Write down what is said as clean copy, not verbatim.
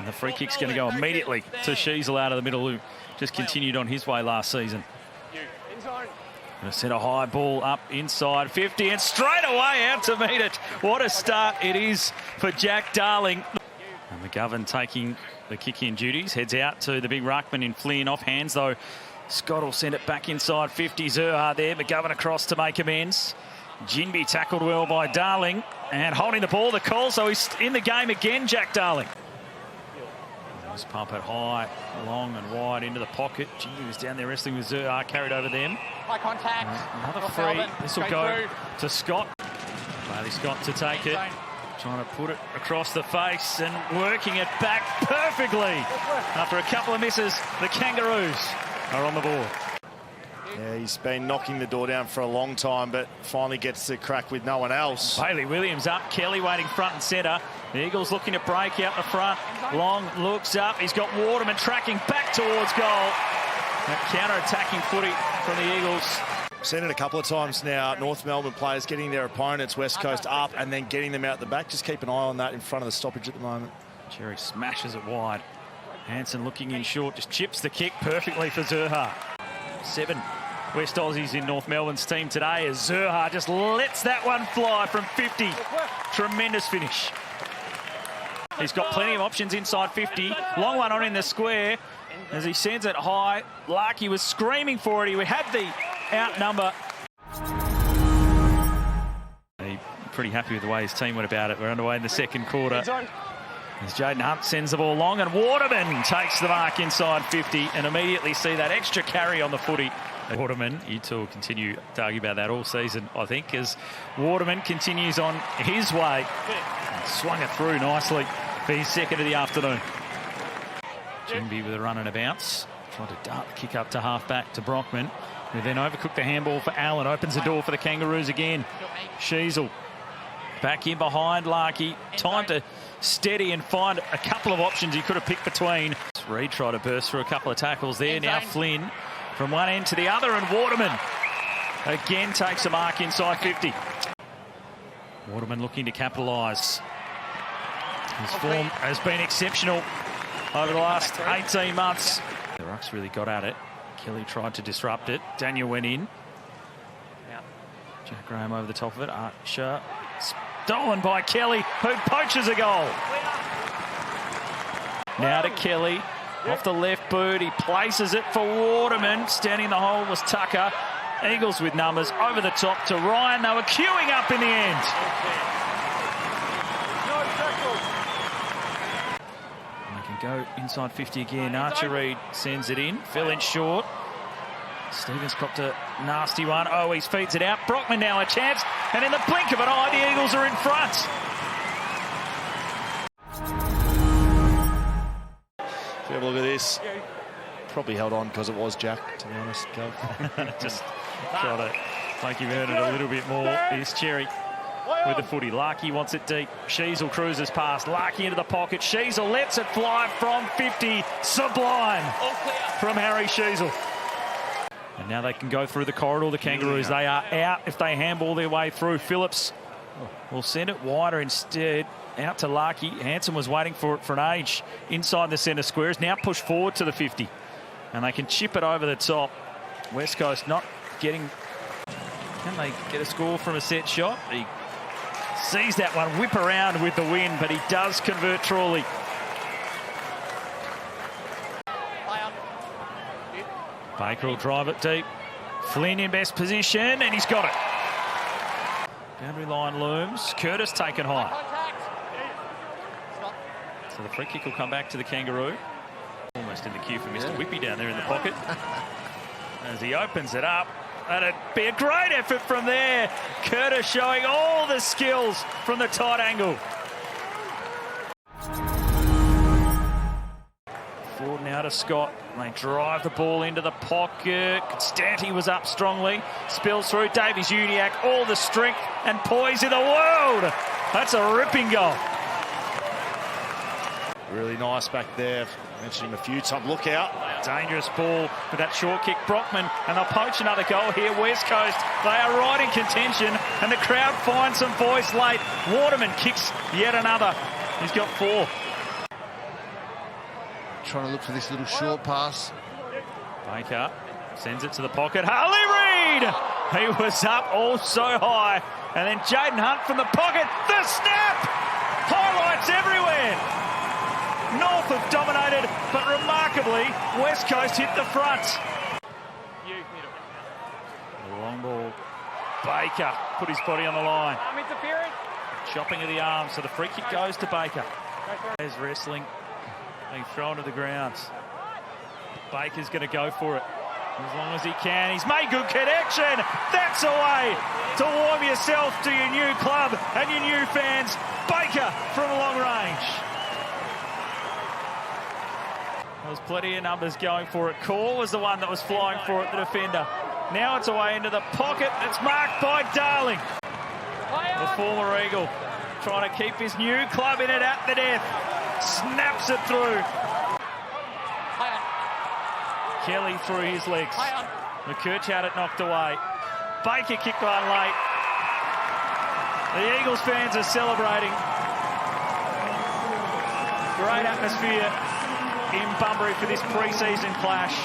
And the free kick's going to go immediately to Sheasel out of the middle, who just continued on his way last season. Going to set a high ball up inside 50 and straight away out to meet it. What a start it is for Jack Darling. And McGovern taking the kick-in duties, heads out to the big ruckman in Flynn. Off hands though, Scott will send it back inside 50. Zerha there, McGovern across to make amends. Jinby tackled well by Darling and holding the ball, the call, so he's in the game again, Jack Darling. Just pump it high, long and wide into the pocket. Jinby was down there wrestling with Zerha, carried over them. High contact. Another free. This will go to Scott. Bailey Scott to take it. Trying to put it across the face and working it back perfectly. After a couple of misses, the Kangaroos are on the board. Yeah, he's been knocking the door down for a long time, but finally gets the crack with no one else. Bailey Williams up, Kelly waiting front and centre. The Eagles looking to break out the front. Long looks up, he's got Waterman tracking back towards goal. That counter-attacking footy from the Eagles. Seen it a couple of times now. North Melbourne players getting their opponents West Coast up and then getting them out the back. Just keep an eye on that in front of the stoppage at the moment. Cherry smashes it wide. Hansen looking in short, just chips the kick perfectly for Zerha. 7 West Aussies in North Melbourne's team today as Zerha just lets that one fly from 50. Tremendous finish. He's got plenty of options inside 50. Long one on in the square as he sends it high. Larkey was screaming for it. He had the outnumber. Pretty happy with the way his team went about it. We're underway in the second quarter. As Jaden Hunt sends the ball long and Waterman takes the mark inside 50 and immediately see that extra carry on the footy. Waterman, you two will continue to argue about that all season, I think, as Waterman continues on his way. And swung it through nicely for his second of the afternoon. Jinby with a run and a bounce. Tried to dart the kick up to half-back to Brockman, who then overcooked the handball for Allen. Opens the door for the Kangaroos again. Sheasel back in behind Larkey. Time to steady and find a couple of options he could have picked between. Reid tried to burst through a couple of tackles there. Now Flynn from one end to the other, and Waterman again takes a mark inside 50. Waterman looking to capitalise. His form has been exceptional over the last 18 months. The Rucks really got at it. Kelly tried to disrupt it. Daniel went in. Jack Graham over the top of it. Archer stolen by Kelly, who poaches a goal. Now to Kelly. Off the left boot, he places it for Waterman. Standing in the hole was Tucker. Eagles with numbers over the top to Ryan. They were queuing up in the end. And they can go inside 50 again. Archer Reid sends it in. Fell in short. Stevens copped a nasty one. Oh, he feeds it out. Brockman now a chance. And in the blink of an eye, the Eagles are in front. Have a look at this. Probably held on because it was Jack, to be honest. Just try to make him earn it a little bit more. Here's Cherry with the footy. Larkey wants it deep. Sheasel cruises past. Larkey into the pocket. Sheasel lets it fly from 50. Sublime from Harry Sheasel. And now they can go through the corridor, the Kangaroos. They are out if they handball their way through. Phillips will send it wider instead. Out to Larkey. Hansen was waiting for it for an age inside the centre square. Is now pushed forward to the 50. And they can chip it over the top. West Coast not getting... Can they get a score from a set shot? He sees that one whip around with the wind, but he does convert Trawley. Baker will drive it deep. Flynn in best position, and he's got it. Boundary line looms. Curtis taken high. So the free kick will come back to the Kangaroo. Almost in the queue for Mr. Whippy down there in the pocket. As he opens it up. That'd be a great effort from there. Curtis showing all the skills from the tight angle. Forward now to Scott. They drive the ball into the pocket. Constanti was up strongly. Spills through. Davies Uniac, all the strength and poise in the world. That's a ripping goal. Really nice back there. Mentioned him a few times. Look out. Dangerous ball with that short kick. Brockman, and they'll poach another goal here. West Coast, they are right in contention, and the crowd finds some voice late. Waterman kicks yet another. He's got 4. trying to look for this little short pass. Baker sends it to the pocket. Harley Reid! He was up all so high. And then Jaden Hunt from the pocket. The snap! Highlights everywhere. North have dominated, but remarkably, West Coast hit the front. The long ball. Baker put his body on the line. Chopping of the arm, so the free kick goes to Baker. There's wrestling. Being thrown to the ground. Baker's going to go for it as long as he can. He's made good connection. That's a way to warm yourself to your new club and your new fans. Baker from long range. There's plenty of numbers going for it. Call was the one that was flying for it, the defender. Now it's away into the pocket. It's marked by Darling. The former Eagle trying to keep his new club in it at the death. Snaps it through. Kelly through his legs. McCurch had it knocked away. Baker kicked one late. The Eagles fans are celebrating. Great atmosphere in Bunbury for this pre-season clash.